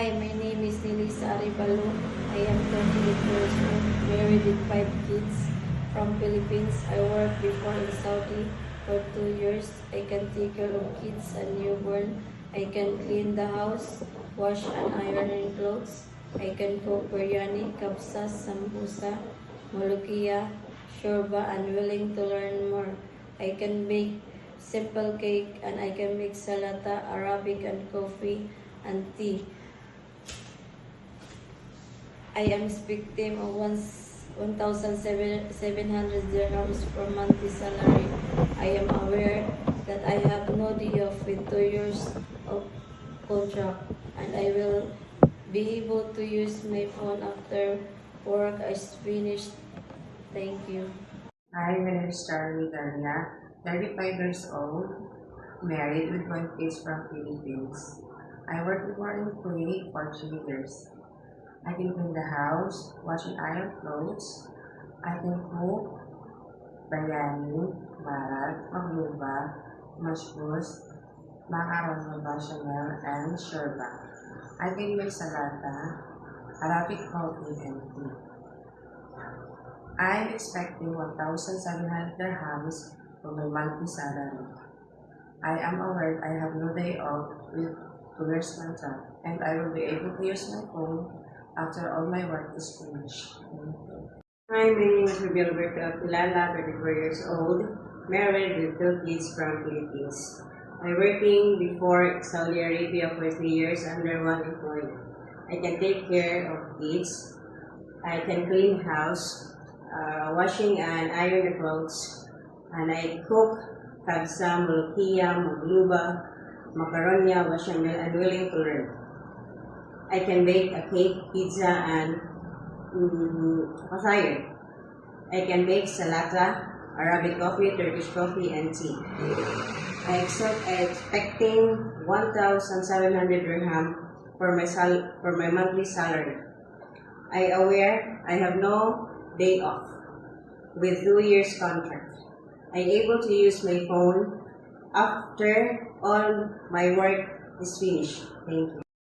Hi, my name is Nilisa Aribalo. I am 28 years old, married with 5 kids from Philippines. I worked before in Saudi for 2 years. I can take care of kids and newborn. I can clean the house, wash and iron clothes. I can cook biryani, kabsa, sambusa, mulukia, shorba, and willing to learn more. I can bake simple cake and I can make salata, Arabic and coffee and tea. I am victim of 1,700 dirhams per monthly salary. I am aware that I have no day off with 2 years of contract and I will be able to use my phone after work is finished. Thank you. Hi, my name is Charlie Garnia, 35 years old, married with 1 kid from Philippines. I worked before in Kuwait for 3 years. I can clean the house, wash and iron clothes. I can cook biryani, barat, magluba, mashbus, macaroni bechamel, and shorba. I can make salata, Arabic coffee, and tea. I am expecting 1,700 dirhams for my monthly salary. I am aware I have no day off with 2 years contract, and I will be able to use my phone after all my work is finished. Thank you. Hi, my name is Ruby Alberto Pilala, 34 years old, married with 2 kids from Philippines. I working before Saudi Arabia for 3 years under one employee. I can take care of kids. I can clean house, washing and iron the clothes, and I cook kabsa, mulukia, magluba, macaroni, bechamel, and willing to learn. I can bake a cake, pizza, and pasayad. I can bake salata, Arabic coffee, Turkish coffee, and tea. I expecting 1,700 dirham for my monthly salary. I aware I have no day off with 2 years contract. I able to use my phone after all my work is finished. Thank you.